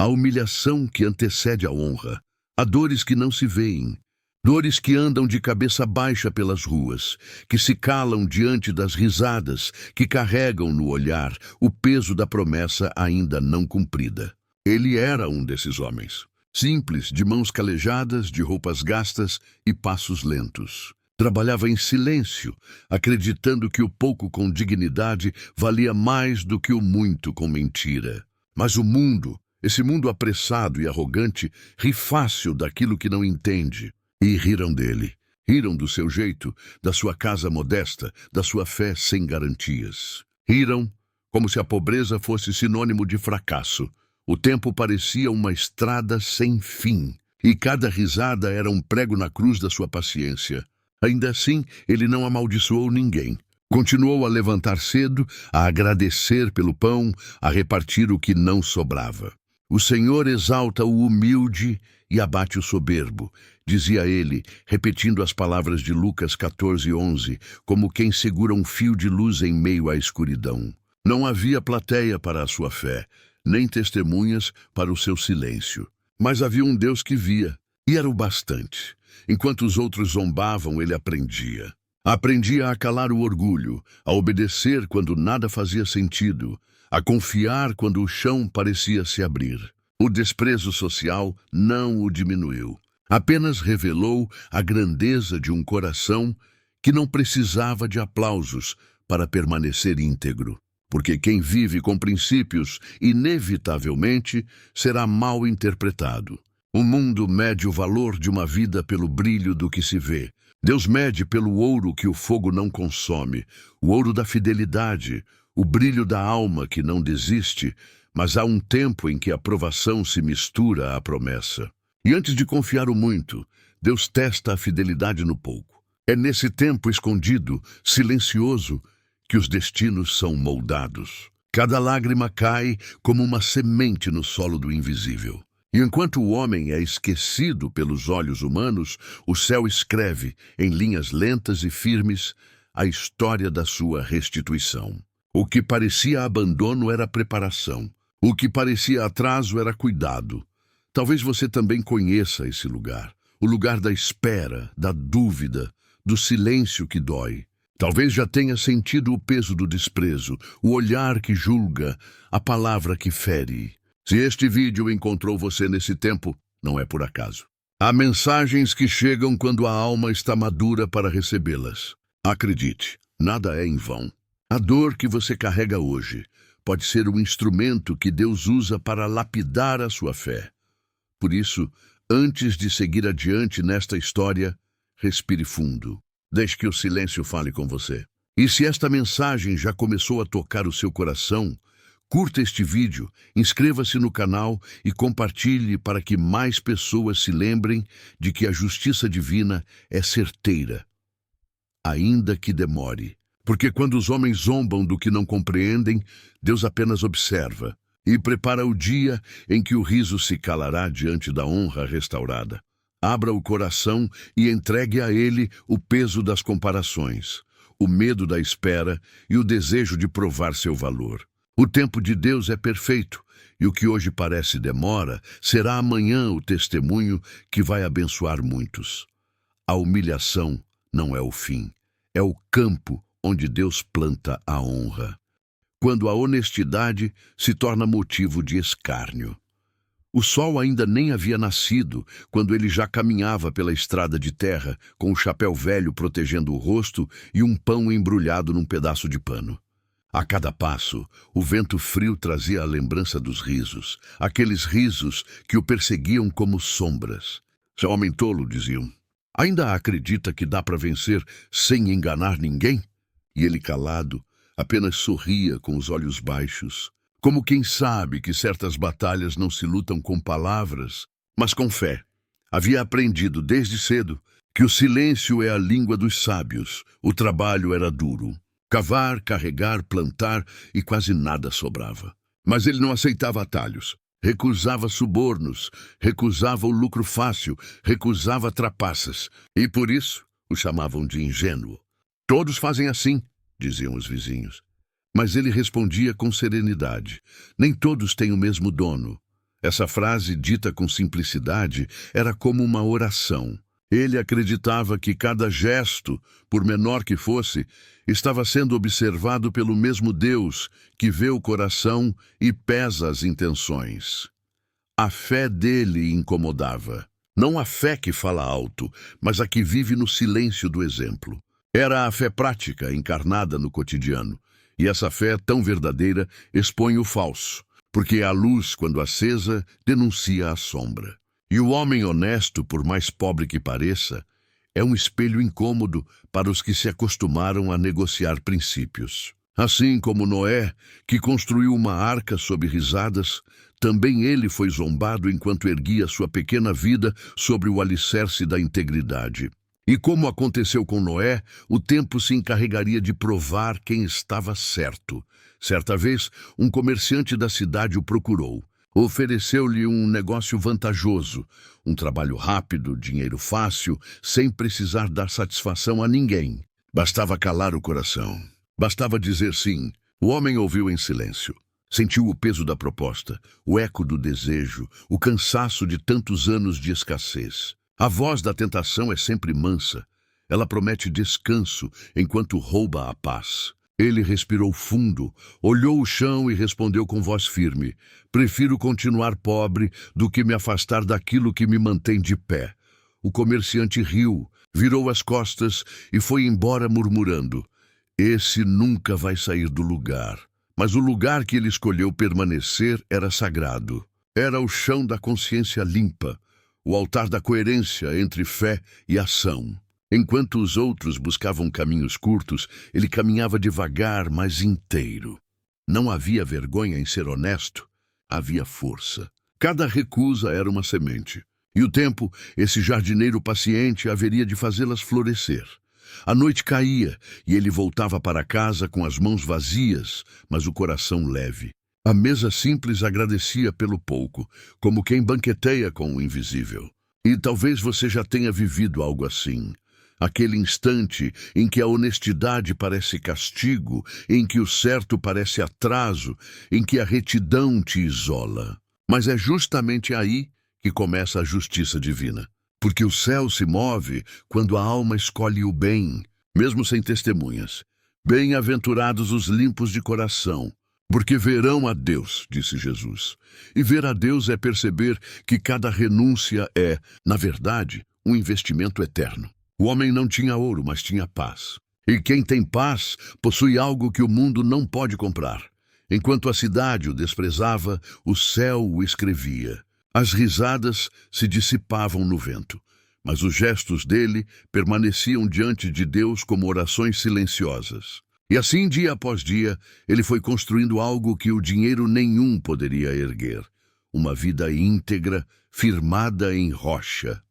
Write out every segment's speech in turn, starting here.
a humilhação que antecede a honra, há dores que não se veem, dores que andam de cabeça baixa pelas ruas, que se calam diante das risadas, que carregam no olhar o peso da promessa ainda não cumprida. Ele era um desses homens, simples, de mãos calejadas, de roupas gastas e passos lentos. Trabalhava em silêncio, acreditando que o pouco com dignidade valia mais do que o muito com mentira. Mas o mundo, esse mundo apressado e arrogante, ri fácil daquilo que não entende. E riram dele. Riram do seu jeito, da sua casa modesta, da sua fé sem garantias. Riram como se a pobreza fosse sinônimo de fracasso. O tempo parecia uma estrada sem fim, e cada risada era um prego na cruz da sua paciência. Ainda assim, ele não amaldiçoou ninguém. Continuou a levantar cedo, a agradecer pelo pão, a repartir o que não sobrava. O Senhor exalta o humilde e abate o soberbo, dizia ele, repetindo as palavras de Lucas 14:11, como quem segura um fio de luz em meio à escuridão. Não havia plateia para a sua fé, nem testemunhas para o seu silêncio. Mas havia um Deus que via, e era o bastante. Enquanto os outros zombavam, ele aprendia. Aprendia a calar o orgulho, a obedecer quando nada fazia sentido, a confiar quando o chão parecia se abrir. O desprezo social não o diminuiu. Apenas revelou a grandeza de um coração que não precisava de aplausos para permanecer íntegro. Porque quem vive com princípios, inevitavelmente, será mal interpretado. O mundo mede o valor de uma vida pelo brilho do que se vê. Deus mede pelo ouro que o fogo não consome, o ouro da fidelidade, o brilho da alma que não desiste, mas há um tempo em que a provação se mistura à promessa. E antes de confiar o muito, Deus testa a fidelidade no pouco. É nesse tempo escondido, silencioso, que os destinos são moldados. Cada lágrima cai como uma semente no solo do invisível. E enquanto o homem é esquecido pelos olhos humanos, o céu escreve, em linhas lentas e firmes, a história da sua restituição. O que parecia abandono era preparação. O que parecia atraso era cuidado. Talvez você também conheça esse lugar. O lugar da espera, da dúvida, do silêncio que dói. Talvez já tenha sentido o peso do desprezo, o olhar que julga, a palavra que fere. Se este vídeo encontrou você nesse tempo, não é por acaso. Há mensagens que chegam quando a alma está madura para recebê-las. Acredite, nada é em vão. A dor que você carrega hoje pode ser um instrumento que Deus usa para lapidar a sua fé. Por isso, antes de seguir adiante nesta história, respire fundo. Deixe que o silêncio fale com você. E se esta mensagem já começou a tocar o seu coração, curta este vídeo, inscreva-se no canal e compartilhe para que mais pessoas se lembrem de que a justiça divina é certeira, ainda que demore. Porque quando os homens zombam do que não compreendem, Deus apenas observa e prepara o dia em que o riso se calará diante da honra restaurada. Abra o coração e entregue a Ele o peso das comparações, o medo da espera e o desejo de provar seu valor. O tempo de Deus é perfeito, e o que hoje parece demora, será amanhã o testemunho que vai abençoar muitos. A humilhação não é o fim, é o campo onde Deus planta a honra. Quando a honestidade se torna motivo de escárnio. O sol ainda nem havia nascido, quando ele já caminhava pela estrada de terra, com o chapéu velho protegendo o rosto e um pão embrulhado num pedaço de pano. A cada passo, o vento frio trazia a lembrança dos risos, aqueles risos que o perseguiam como sombras. Seu homem tolo, diziam. Ainda acredita que dá para vencer sem enganar ninguém? E ele, calado, apenas sorria com os olhos baixos, como quem sabe que certas batalhas não se lutam com palavras, mas com fé. Havia aprendido desde cedo que o silêncio é a língua dos sábios, o trabalho era duro. Cavar, carregar, plantar e quase nada sobrava. Mas ele não aceitava atalhos, recusava subornos, recusava o lucro fácil, recusava trapaças, e por isso o chamavam de ingênuo. Todos fazem assim, diziam os vizinhos. Mas ele respondia com serenidade. Nem todos têm o mesmo dono. Essa frase, dita com simplicidade, era como uma oração. Ele acreditava que cada gesto, por menor que fosse, estava sendo observado pelo mesmo Deus que vê o coração e pesa as intenções. A fé dele incomodava. Não a fé que fala alto, mas a que vive no silêncio do exemplo. Era a fé prática, encarnada no cotidiano. E essa fé tão verdadeira expõe o falso, porque a luz, quando acesa, denuncia a sombra. E o homem honesto, por mais pobre que pareça, é um espelho incômodo para os que se acostumaram a negociar princípios. Assim como Noé, que construiu uma arca sob risadas, também ele foi zombado enquanto erguia sua pequena vida sobre o alicerce da integridade. E como aconteceu com Noé, o tempo se encarregaria de provar quem estava certo. Certa vez, um comerciante da cidade o procurou. Ofereceu-lhe um negócio vantajoso, um trabalho rápido, dinheiro fácil, sem precisar dar satisfação a ninguém. Bastava calar o coração. Bastava dizer sim. O homem ouviu em silêncio. Sentiu o peso da proposta, o eco do desejo, o cansaço de tantos anos de escassez. A voz da tentação é sempre mansa. Ela promete descanso enquanto rouba a paz. Ele respirou fundo, olhou o chão e respondeu com voz firme: prefiro continuar pobre do que me afastar daquilo que me mantém de pé. O comerciante riu, virou as costas e foi embora murmurando: esse nunca vai sair do lugar. Mas o lugar que ele escolheu permanecer era sagrado. Era o chão da consciência limpa, o altar da coerência entre fé e ação. Enquanto os outros buscavam caminhos curtos, ele caminhava devagar, mas inteiro. Não havia vergonha em ser honesto, havia força. Cada recusa era uma semente. E o tempo, esse jardineiro paciente, haveria de fazê-las florescer. A noite caía e ele voltava para casa com as mãos vazias, mas o coração leve. A mesa simples agradecia pelo pouco, como quem banqueteia com o invisível. E talvez você já tenha vivido algo assim. Aquele instante em que a honestidade parece castigo, em que o certo parece atraso, em que a retidão te isola. Mas é justamente aí que começa a justiça divina. Porque o céu se move quando a alma escolhe o bem, mesmo sem testemunhas. Bem-aventurados os limpos de coração, porque verão a Deus, disse Jesus. E ver a Deus é perceber que cada renúncia é, na verdade, um investimento eterno. O homem não tinha ouro, mas tinha paz. E quem tem paz possui algo que o mundo não pode comprar. Enquanto a cidade o desprezava, o céu o escrevia. As risadas se dissipavam no vento, mas os gestos dele permaneciam diante de Deus como orações silenciosas. E assim, dia após dia, ele foi construindo algo que o dinheiro nenhum poderia erguer. Uma vida íntegra, firmada em rocha.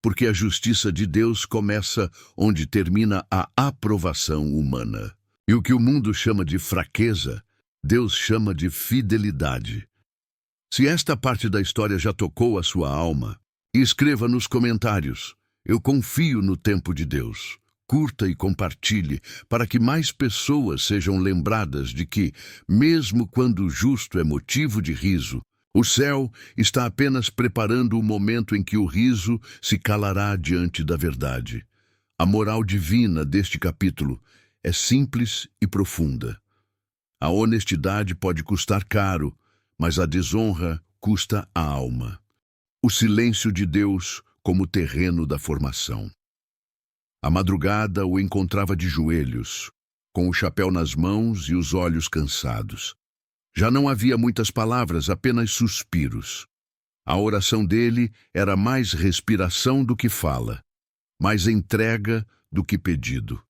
Porque a justiça de Deus começa onde termina a aprovação humana. E o que o mundo chama de fraqueza, Deus chama de fidelidade. Se esta parte da história já tocou a sua alma, escreva nos comentários: eu confio no tempo de Deus. Curta e compartilhe para que mais pessoas sejam lembradas de que, mesmo quando o justo é motivo de riso, o céu está apenas preparando o momento em que o riso se calará diante da verdade. A moral divina deste capítulo é simples e profunda. A honestidade pode custar caro, mas a desonra custa a alma. O silêncio de Deus como terreno da formação. A madrugada o encontrava de joelhos, com o chapéu nas mãos e os olhos cansados. Já não havia muitas palavras, apenas suspiros. A oração dele era mais respiração do que fala, mais entrega do que pedido.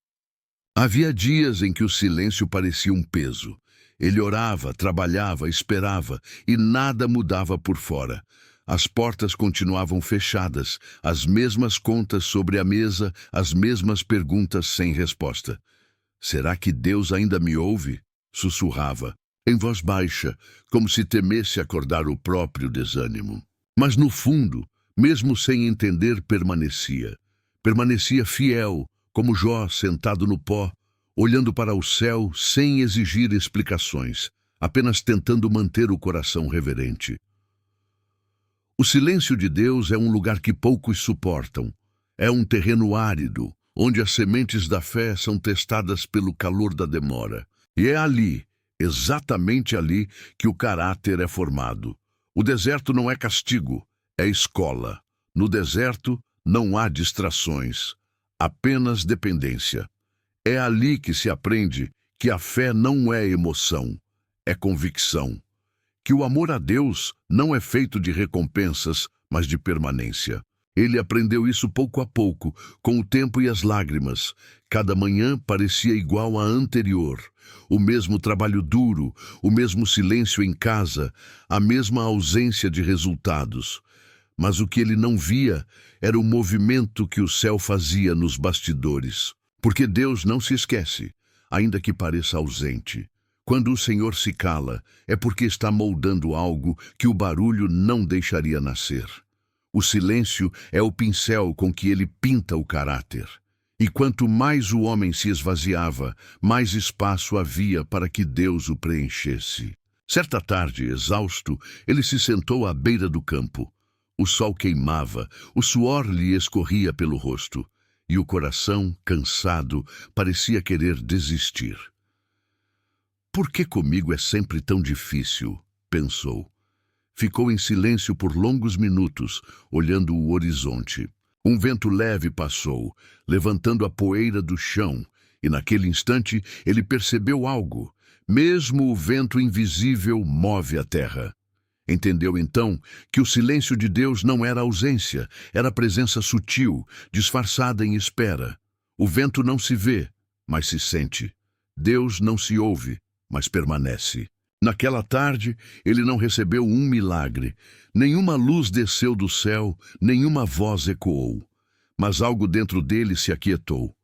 Havia dias em que o silêncio parecia um peso. Ele orava, trabalhava, esperava, e nada mudava por fora. As portas continuavam fechadas, as mesmas contas sobre a mesa, as mesmas perguntas sem resposta. Será que Deus ainda me ouve? Sussurrava, em voz baixa, como se temesse acordar o próprio desânimo. Mas no fundo, mesmo sem entender, permanecia. Permanecia fiel, como Jó sentado no pó, olhando para o céu sem exigir explicações, apenas tentando manter o coração reverente. silêncio de Deus é um lugar que poucos suportam. É um terreno árido, onde as sementes da fé são testadas pelo calor da demora. E é ali, exatamente ali, que o caráter é formado. O deserto não é castigo, é escola. No deserto não há distrações, apenas dependência. É ali que se aprende que a fé não é emoção, é convicção. Que o amor a Deus não é feito de recompensas, mas de permanência. Ele aprendeu isso pouco a pouco, com o tempo e as lágrimas. Cada manhã parecia igual à anterior. O mesmo trabalho duro, o mesmo silêncio em casa, a mesma ausência de resultados. Mas o que ele não via era o movimento que o céu fazia nos bastidores. Porque Deus não se esquece, ainda que pareça ausente. Quando o Senhor se cala, é porque está moldando algo que o barulho não deixaria nascer. O silêncio é o pincel com que ele pinta o caráter. E quanto mais o homem se esvaziava, mais espaço havia para que Deus o preenchesse. Certa tarde, exausto, ele se sentou à beira do campo. O sol queimava, o suor lhe escorria pelo rosto, e o coração, cansado, parecia querer desistir. Por que comigo é sempre tão difícil? Pensou. Ficou em silêncio por longos minutos, olhando o horizonte. Um vento leve passou, levantando a poeira do chão, e naquele instante ele percebeu algo. Mesmo o vento invisível move a terra. Entendeu então que o silêncio de Deus não era ausência, era presença sutil, disfarçada em espera. O vento não se vê, mas se sente. Deus não se ouve, mas permanece. Naquela tarde, ele não recebeu um milagre. Nenhuma luz desceu do céu, nenhuma voz ecoou. Mas algo dentro dele se aquietou.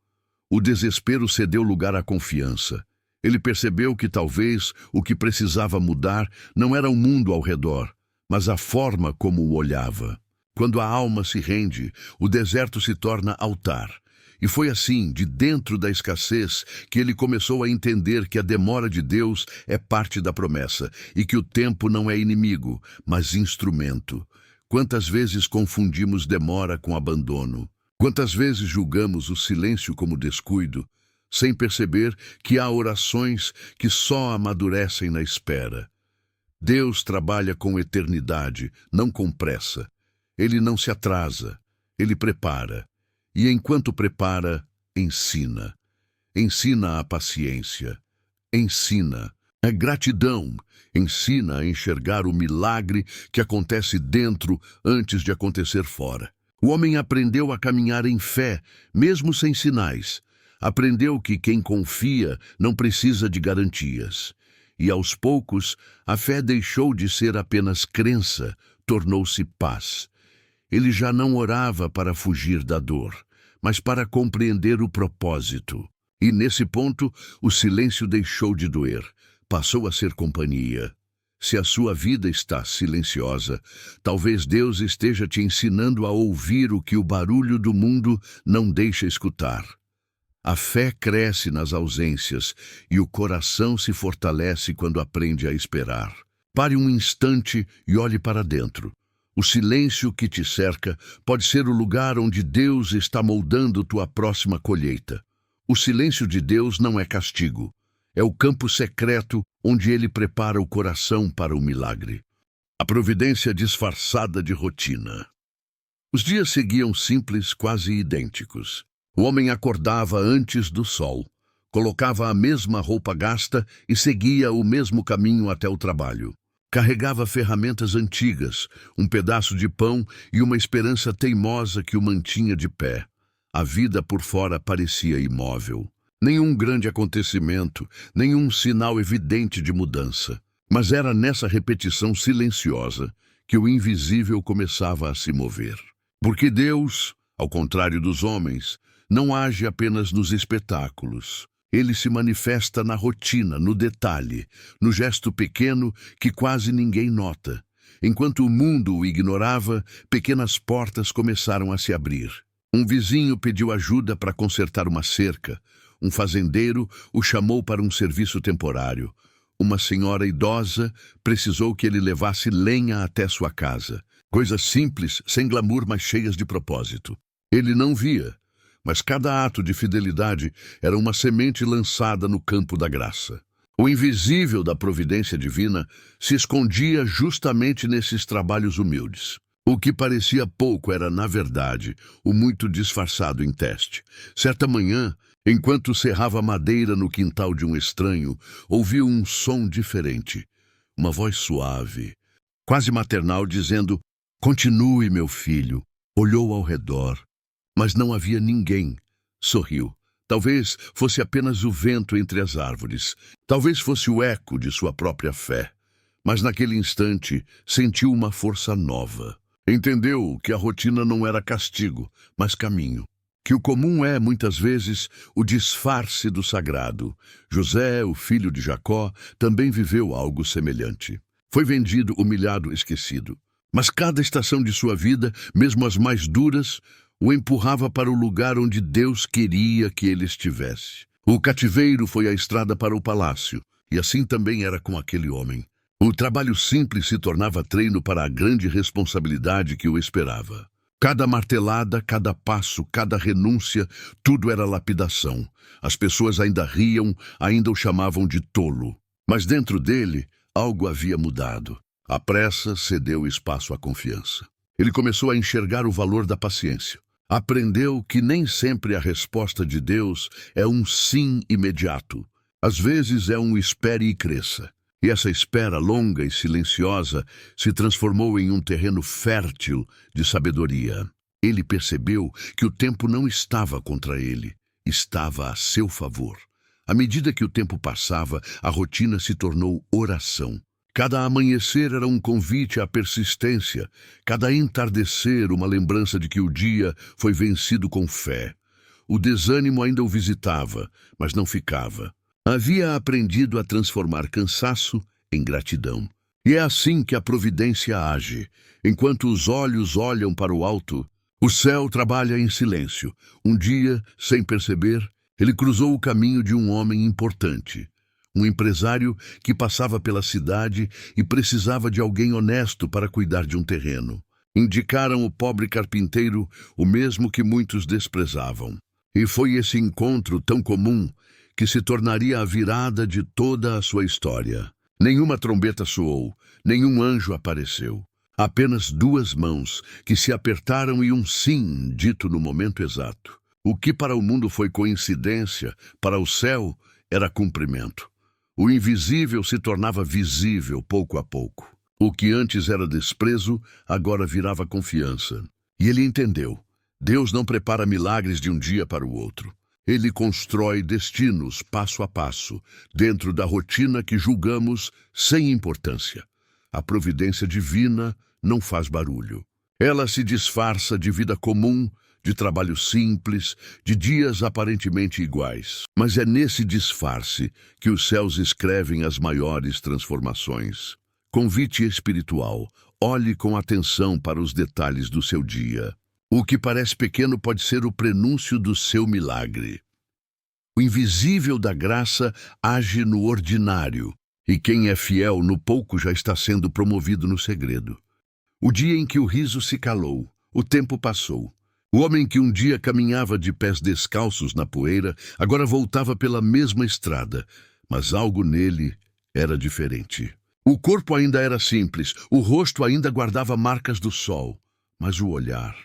O desespero cedeu lugar à confiança. Ele percebeu que talvez o que precisava mudar não era o mundo ao redor, mas a forma como o olhava. Quando a alma se rende, o deserto se torna altar. E foi assim, de dentro da escassez, que ele começou a entender que a demora de Deus é parte da promessa e que o tempo não é inimigo, mas instrumento. Quantas vezes confundimos demora com abandono? Quantas vezes julgamos o silêncio como descuido, sem perceber que há orações que só amadurecem na espera? Deus trabalha com eternidade, não com pressa. Ele não se atrasa, ele prepara. E enquanto prepara, ensina. Ensina a paciência. Ensina a gratidão. Ensina a enxergar o milagre que acontece dentro antes de acontecer fora. O homem aprendeu a caminhar em fé, mesmo sem sinais. Aprendeu que quem confia não precisa de garantias. E aos poucos, a fé deixou de ser apenas crença, tornou-se paz. Ele já não orava para fugir da dor, mas para compreender o propósito. E nesse ponto, o silêncio deixou de doer, passou a ser companhia. Se a sua vida está silenciosa, talvez Deus esteja te ensinando a ouvir o que o barulho do mundo não deixa escutar. A fé cresce nas ausências e o coração se fortalece quando aprende a esperar. Pare um instante e olhe para dentro. O silêncio que te cerca pode ser o lugar onde Deus está moldando tua próxima colheita. O silêncio de Deus não é castigo. É o campo secreto onde Ele prepara o coração para o milagre. A providência disfarçada de rotina. Os dias seguiam simples, quase idênticos. O homem acordava antes do sol, colocava a mesma roupa gasta e seguia o mesmo caminho até o trabalho. Carregava ferramentas antigas, um pedaço de pão e uma esperança teimosa que o mantinha de pé. A vida por fora parecia imóvel. Nenhum grande acontecimento, nenhum sinal evidente de mudança. Mas era nessa repetição silenciosa que o invisível começava a se mover. Porque Deus, ao contrário dos homens, não age apenas nos espetáculos. Ele se manifesta na rotina, no detalhe, no gesto pequeno que quase ninguém nota. Enquanto o mundo o ignorava, pequenas portas começaram a se abrir. Um vizinho pediu ajuda para consertar uma cerca. Um fazendeiro o chamou para um serviço temporário. uma senhora idosa precisou que ele levasse lenha até sua casa. Coisas simples, sem glamour, mas cheias de propósito. Ele não via, mas cada ato de fidelidade era uma semente lançada no campo da graça. O invisível da providência divina se escondia justamente nesses trabalhos humildes. O que parecia pouco era, na verdade, o muito disfarçado em teste. Certa manhã, enquanto serrava madeira no quintal de um estranho, ouviu um som diferente. Uma voz suave, quase maternal, dizendo: "Continue, meu filho." Olhou ao redor, mas não havia ninguém. Sorriu. Talvez fosse apenas o vento entre as árvores. Talvez fosse o eco de sua própria fé. Mas naquele instante, sentiu uma força nova. Entendeu que a rotina não era castigo, mas caminho. Que o comum é, muitas vezes, o disfarce do sagrado. José, o filho de Jacó, também viveu algo semelhante. Foi vendido, humilhado, esquecido. Mas cada estação de sua vida, mesmo as mais duras, o empurrava para o lugar onde Deus queria que ele estivesse. O cativeiro foi a estrada para o palácio, e assim também era com aquele homem. O trabalho simples se tornava treino para a grande responsabilidade que o esperava. Cada martelada, cada passo, cada renúncia, tudo era lapidação. As pessoas ainda riam, ainda o chamavam de tolo. Mas dentro dele, algo havia mudado. A pressa cedeu espaço à confiança. Ele começou a enxergar o valor da paciência. Aprendeu que nem sempre a resposta de Deus é um sim imediato. Às vezes é um espere e cresça. E essa espera longa e silenciosa se transformou em um terreno fértil de sabedoria. Ele percebeu que o tempo não estava contra ele, estava a seu favor. À medida que o tempo passava, a rotina se tornou oração. Cada amanhecer era um convite à persistência, cada entardecer uma lembrança de que o dia foi vencido com fé. O desânimo ainda o visitava, mas não ficava. Havia aprendido a transformar cansaço em gratidão. E é assim que a providência age. Enquanto os olhos olham para o alto, o céu trabalha em silêncio. Um dia, sem perceber, ele cruzou o caminho de um homem importante. Um empresário que passava pela cidade e precisava de alguém honesto para cuidar de um terreno. Indicaram o pobre carpinteiro, o mesmo que muitos desprezavam. E foi esse encontro tão comum que se tornaria a virada de toda a sua história. Nenhuma trombeta soou, nenhum anjo apareceu. Apenas duas mãos que se apertaram e um sim dito no momento exato. O que para o mundo foi coincidência, para o céu era cumprimento. O invisível se tornava visível pouco a pouco. O que antes era desprezo, agora virava confiança. E ele entendeu. Deus não prepara milagres de um dia para o outro. Ele constrói destinos passo a passo, dentro da rotina que julgamos sem importância. A providência divina não faz barulho. Ela se disfarça de vida comum, de trabalho simples, de dias aparentemente iguais. Mas é nesse disfarce que os céus escrevem as maiores transformações. Convite espiritual. Olhe com atenção para os detalhes do seu dia. O que parece pequeno pode ser o prenúncio do seu milagre. O invisível da graça age no ordinário, e quem é fiel no pouco já está sendo promovido no segredo. O dia em que o riso se calou, o tempo passou. O homem que um dia caminhava de pés descalços na poeira, agora voltava pela mesma estrada, mas algo nele era diferente. O corpo ainda era simples, o rosto ainda guardava marcas do sol, mas o olhar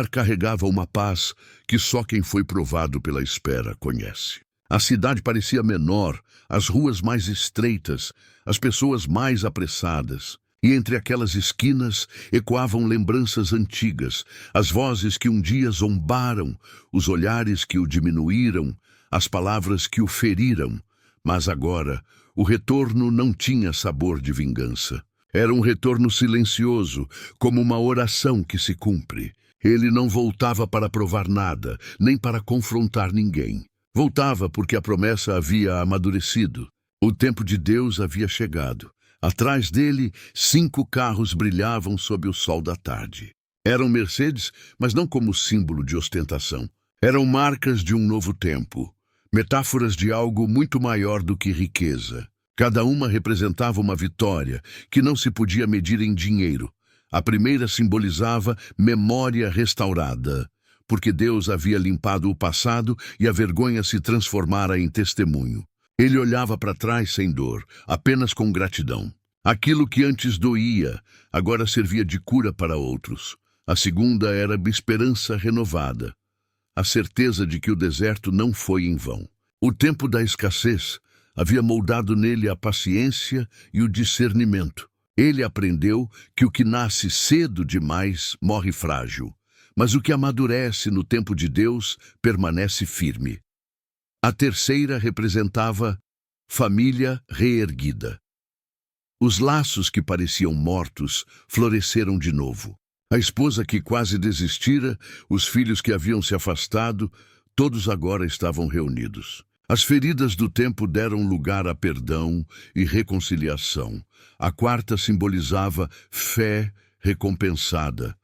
carregava uma paz que só quem foi provado pela espera conhece. A cidade parecia menor, as ruas mais estreitas, as pessoas mais apressadas. E entre aquelas esquinas ecoavam lembranças antigas, as vozes que um dia zombaram, os olhares que o diminuíram, as palavras que o feriram. Mas agora, o retorno não tinha sabor de vingança. Era um retorno silencioso, como uma oração que se cumpre. Ele não voltava para provar nada, nem para confrontar ninguém. Voltava porque a promessa havia amadurecido. O tempo de Deus havia chegado. Atrás dele, 5 carros brilhavam sob o sol da tarde. Eram Mercedes, mas não como símbolo de ostentação. Eram marcas de um novo tempo, metáforas de algo muito maior do que riqueza. Cada uma representava uma vitória que não se podia medir em dinheiro. A primeira simbolizava memória restaurada, porque Deus havia limpado o passado e a vergonha se transformara em testemunho. Ele olhava para trás sem dor, apenas com gratidão. Aquilo que antes doía, agora servia de cura para outros. A segunda era a esperança renovada, a certeza de que o deserto não foi em vão. O tempo da escassez havia moldado nele a paciência e o discernimento. Ele aprendeu que o que nasce cedo demais morre frágil, mas o que amadurece no tempo de Deus permanece firme. A terceira representava família reerguida. Os laços que pareciam mortos floresceram de novo. A esposa que quase desistira, os filhos que haviam se afastado, todos agora estavam reunidos. As feridas do tempo deram lugar a perdão e reconciliação. A quarta simbolizava fé recompensada,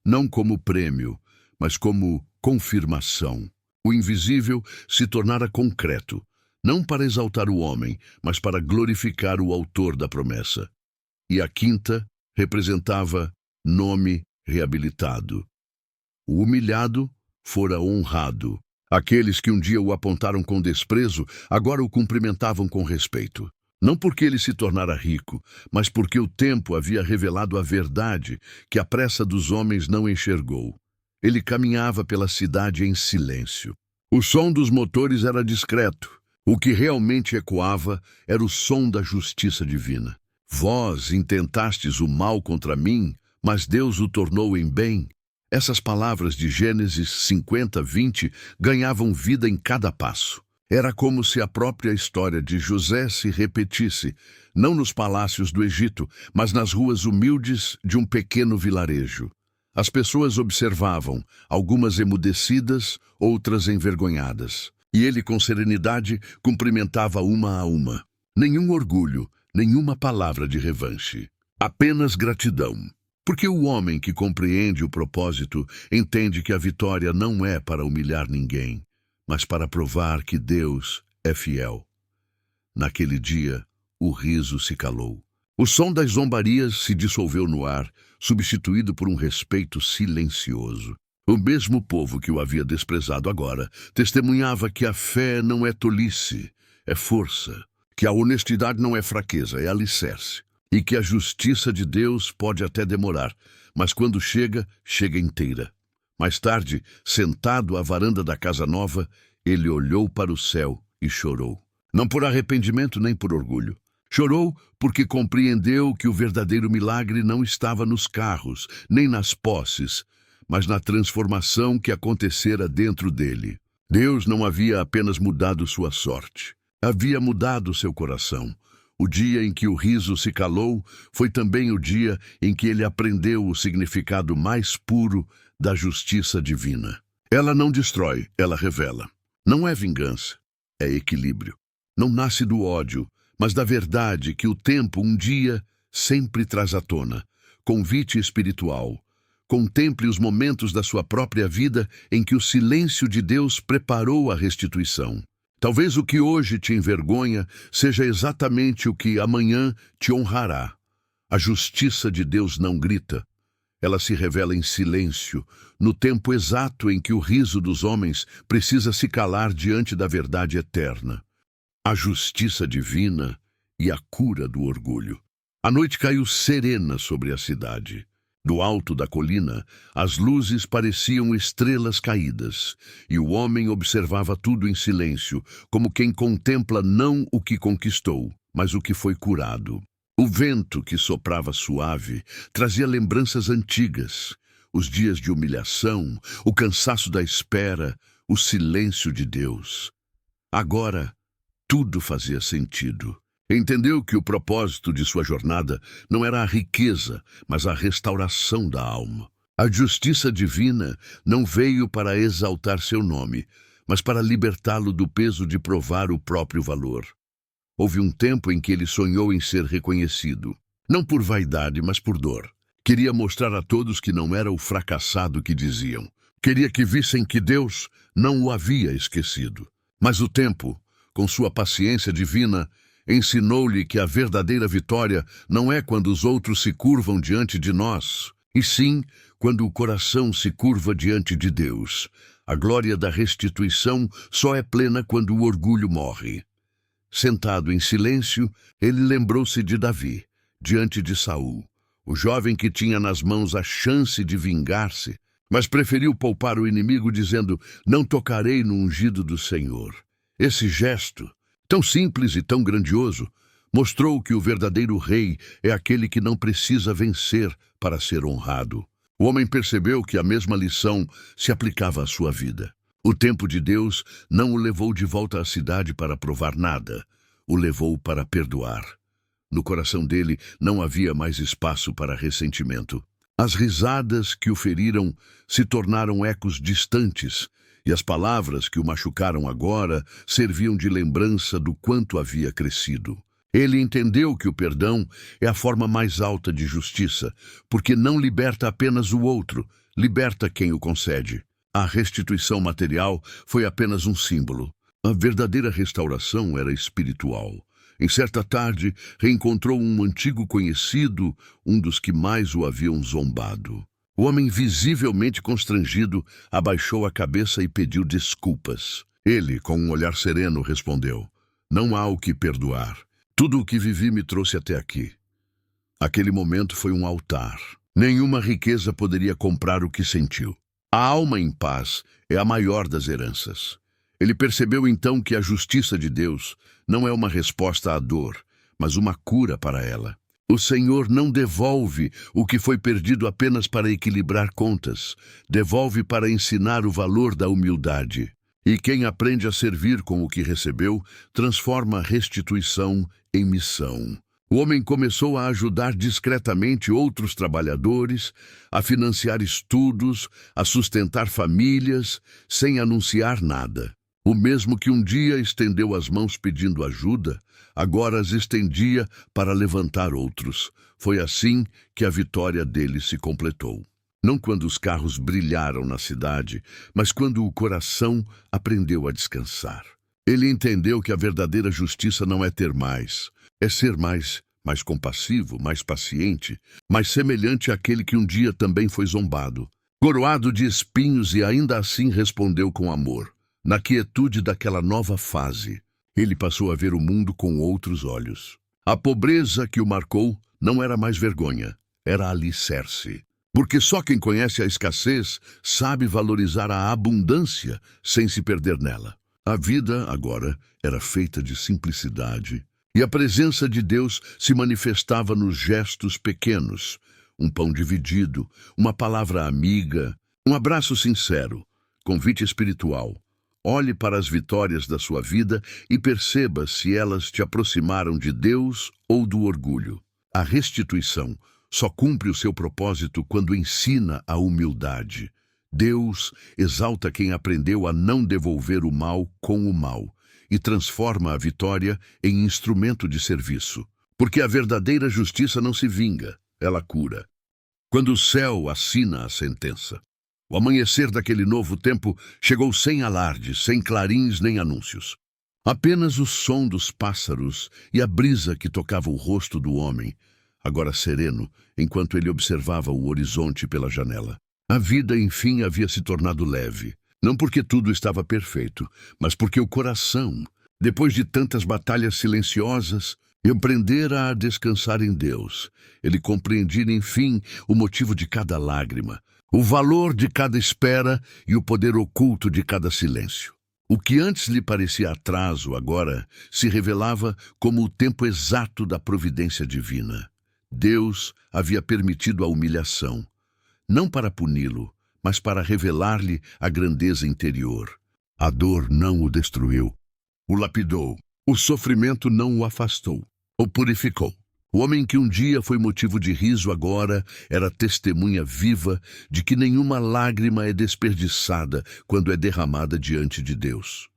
não como prêmio, mas como confirmação. O invisível se tornara concreto, não para exaltar o homem, mas para glorificar o autor da promessa. E a quinta representava nome reabilitado. O humilhado fora honrado. Aqueles que um dia o apontaram com desprezo, agora o cumprimentavam com respeito. Não porque ele se tornara rico, mas porque o tempo havia revelado a verdade que a pressa dos homens não enxergou. Ele caminhava pela cidade em silêncio. O som dos motores era discreto. O que realmente ecoava era o som da justiça divina. Vós intentastes o mal contra mim, mas Deus o tornou em bem. Essas palavras de Gênesis 50:20 ganhavam vida em cada passo. Era como se a própria história de José se repetisse, não nos palácios do Egito, mas nas ruas humildes de um pequeno vilarejo. As pessoas observavam, algumas emudecidas, outras envergonhadas. E ele, com serenidade, cumprimentava uma a uma. Nenhum orgulho, nenhuma palavra de revanche. Apenas gratidão. Porque o homem que compreende o propósito entende que a vitória não é para humilhar ninguém, mas para provar que Deus é fiel. Naquele dia, o riso se calou. O som das zombarias se dissolveu no ar, substituído por um respeito silencioso. O mesmo povo que o havia desprezado agora testemunhava que a fé não é tolice, é força, que a honestidade não é fraqueza, é alicerce, e que a justiça de Deus pode até demorar, mas quando chega, chega inteira. Mais tarde, sentado à varanda da casa nova, ele olhou para o céu e chorou. Não por arrependimento nem por orgulho. Chorou porque compreendeu que o verdadeiro milagre não estava nos carros, nem nas posses, mas na transformação que acontecera dentro dele. Deus não havia apenas mudado sua sorte, havia mudado seu coração. O dia em que o riso se calou foi também o dia em que ele aprendeu o significado mais puro da justiça divina. Ela não destrói, ela revela. Não é vingança, é equilíbrio. Não nasce do ódio, mas da verdade que o tempo um dia sempre traz à tona. Convite espiritual. Contemple os momentos da sua própria vida em que o silêncio de Deus preparou a restituição. Talvez o que hoje te envergonha seja exatamente o que amanhã te honrará. A justiça de Deus não grita. Ela se revela em silêncio, no tempo exato em que o riso dos homens precisa se calar diante da verdade eterna. A justiça divina e a cura do orgulho. A noite caiu serena sobre a cidade. Do alto da colina, as luzes pareciam estrelas caídas, e o homem observava tudo em silêncio, como quem contempla não o que conquistou, mas o que foi curado. O vento que soprava suave trazia lembranças antigas, os dias de humilhação, o cansaço da espera, o silêncio de Deus. Agora, tudo fazia sentido. Entendeu que o propósito de sua jornada não era a riqueza, mas a restauração da alma. A justiça divina não veio para exaltar seu nome, mas para libertá-lo do peso de provar o próprio valor. Houve um tempo em que ele sonhou em ser reconhecido, não por vaidade, mas por dor. Queria mostrar a todos que não era o fracassado que diziam. Queria que vissem que Deus não o havia esquecido. Mas o tempo, com sua paciência divina, Ensinou-lhe que a verdadeira vitória não é quando os outros se curvam diante de nós, e sim quando o coração se curva diante de Deus. A glória da restituição só é plena quando o orgulho morre. Sentado em silêncio, ele lembrou-se de Davi, diante de Saul, o jovem que tinha nas mãos a chance de vingar-se, mas preferiu poupar o inimigo dizendo: "Não tocarei no ungido do Senhor." Esse gesto, tão simples e tão grandioso, mostrou que o verdadeiro rei é aquele que não precisa vencer para ser honrado. O homem percebeu que a mesma lição se aplicava à sua vida. O tempo de Deus não o levou de volta à cidade para provar nada, o levou para perdoar. No coração dele não havia mais espaço para ressentimento. As risadas que o feriram se tornaram ecos distantes, e as palavras que o machucaram agora serviam de lembrança do quanto havia crescido. Ele entendeu que o perdão é a forma mais alta de justiça, porque não liberta apenas o outro, liberta quem o concede. A restituição material foi apenas um símbolo. A verdadeira restauração era espiritual. Em certa tarde, reencontrou um antigo conhecido, um dos que mais o haviam zombado. O homem, visivelmente constrangido, abaixou a cabeça e pediu desculpas. Ele, com um olhar sereno, respondeu: "Não há o que perdoar. Tudo o que vivi me trouxe até aqui." Aquele momento foi um altar. Nenhuma riqueza poderia comprar o que sentiu. A alma em paz é a maior das heranças. Ele percebeu então que a justiça de Deus não é uma resposta à dor, mas uma cura para ela. O Senhor não devolve o que foi perdido apenas para equilibrar contas, devolve para ensinar o valor da humildade. E quem aprende a servir com o que recebeu, transforma a restituição em missão. O homem começou a ajudar discretamente outros trabalhadores, a financiar estudos, a sustentar famílias, sem anunciar nada. O mesmo que um dia estendeu as mãos pedindo ajuda, agora as estendia para levantar outros. Foi assim que a vitória dele se completou. Não quando os carros brilharam na cidade, mas quando o coração aprendeu a descansar. Ele entendeu que a verdadeira justiça não é ter mais, é ser mais compassivo, mais paciente, mais semelhante àquele que um dia também foi zombado, coroado de espinhos e ainda assim respondeu com amor. Na quietude daquela nova fase, ele passou a ver o mundo com outros olhos. A pobreza que o marcou não era mais vergonha, era alicerce. Porque só quem conhece a escassez sabe valorizar a abundância sem se perder nela. A vida, agora, era feita de simplicidade, e a presença de Deus se manifestava nos gestos pequenos. Um pão dividido, uma palavra amiga, um abraço sincero, convite espiritual. Olhe para as vitórias da sua vida e perceba se elas te aproximaram de Deus ou do orgulho. A restituição só cumpre o seu propósito quando ensina a humildade. Deus exalta quem aprendeu a não devolver o mal com o mal e transforma a vitória em instrumento de serviço. Porque a verdadeira justiça não se vinga, ela cura. Quando o céu assina a sentença, o amanhecer daquele novo tempo chegou sem alardes, sem clarins nem anúncios. Apenas o som dos pássaros e a brisa que tocava o rosto do homem, agora sereno, enquanto ele observava o horizonte pela janela. A vida, enfim, havia se tornado leve. Não porque tudo estava perfeito, mas porque o coração, depois de tantas batalhas silenciosas, aprendera a descansar em Deus. Ele compreendia, enfim, o motivo de cada lágrima, o valor de cada espera e o poder oculto de cada silêncio. O que antes lhe parecia atraso, agora se revelava como o tempo exato da providência divina. Deus havia permitido a humilhação, não para puni-lo, mas para revelar-lhe a grandeza interior. A dor não o destruiu, o lapidou. O sofrimento não o afastou, o purificou. O homem que um dia foi motivo de riso agora era testemunha viva de que nenhuma lágrima é desperdiçada quando é derramada diante de Deus.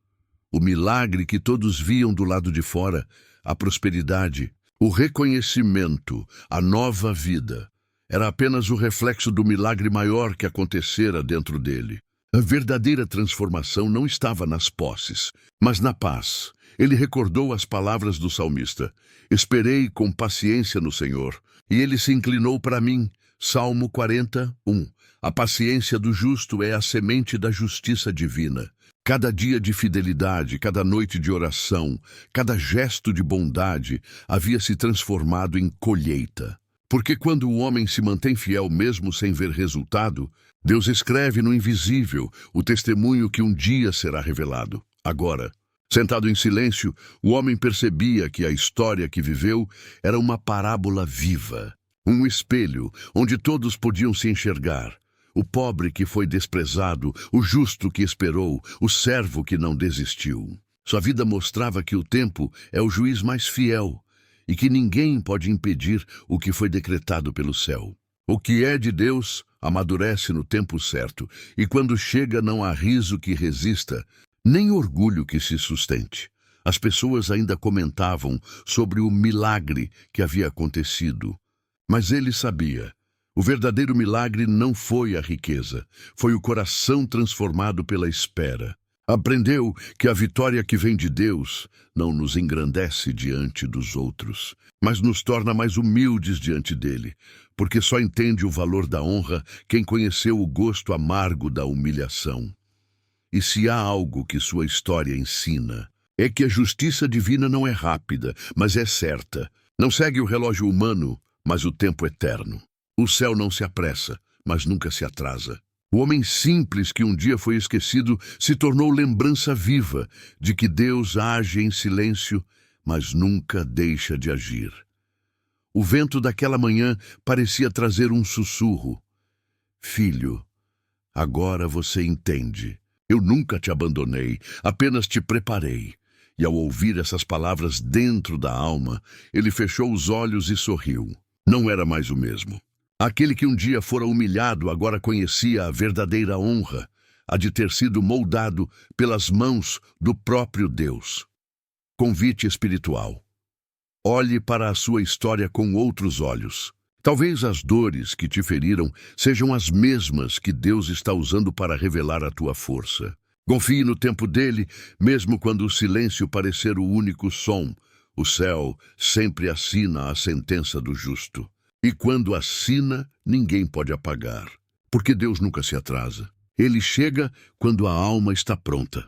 O milagre que todos viam do lado de fora, a prosperidade, o reconhecimento, a nova vida, era apenas o reflexo do milagre maior que acontecera dentro dele. A verdadeira transformação não estava nas posses, mas na paz, Ele recordou as palavras do salmista: esperei com paciência no Senhor, e ele se inclinou para mim. Salmo 41. A paciência do justo é a semente da justiça divina. Cada dia de fidelidade, cada noite de oração, cada gesto de bondade havia se transformado em colheita. Porque quando o homem se mantém fiel mesmo sem ver resultado, Deus escreve no invisível o testemunho que um dia será revelado. Agora, sentado em silêncio, o homem percebia que a história que viveu era uma parábola viva, um espelho onde todos podiam se enxergar. O pobre que foi desprezado, o justo que esperou, o servo que não desistiu. Sua vida mostrava que o tempo é o juiz mais fiel e que ninguém pode impedir o que foi decretado pelo céu. O que é de Deus amadurece no tempo certo, e quando chega não há riso que resista, nem orgulho que se sustente. As pessoas ainda comentavam sobre o milagre que havia acontecido, mas ele sabia. O verdadeiro milagre não foi a riqueza, foi o coração transformado pela espera. Aprendeu que a vitória que vem de Deus não nos engrandece diante dos outros, mas nos torna mais humildes diante dele, porque só entende o valor da honra quem conheceu o gosto amargo da humilhação. E se há algo que sua história ensina, é que a justiça divina não é rápida, mas é certa. Não segue o relógio humano, mas o tempo eterno. O céu não se apressa, mas nunca se atrasa. O homem simples que um dia foi esquecido se tornou lembrança viva de que Deus age em silêncio, mas nunca deixa de agir. O vento daquela manhã parecia trazer um sussurro. Filho, agora você entende. Eu nunca te abandonei, apenas te preparei. E ao ouvir essas palavras dentro da alma, ele fechou os olhos e sorriu. Não era mais o mesmo. Aquele que um dia fora humilhado agora conhecia a verdadeira honra, a de ter sido moldado pelas mãos do próprio Deus. Convite espiritual. Olhe para a sua história com outros olhos. Talvez as dores que te feriram sejam as mesmas que Deus está usando para revelar a tua força. Confie no tempo dele, mesmo quando o silêncio parecer o único som. O céu sempre assina a sentença do justo. E quando assina, ninguém pode apagar, porque Deus nunca se atrasa. Ele chega quando a alma está pronta.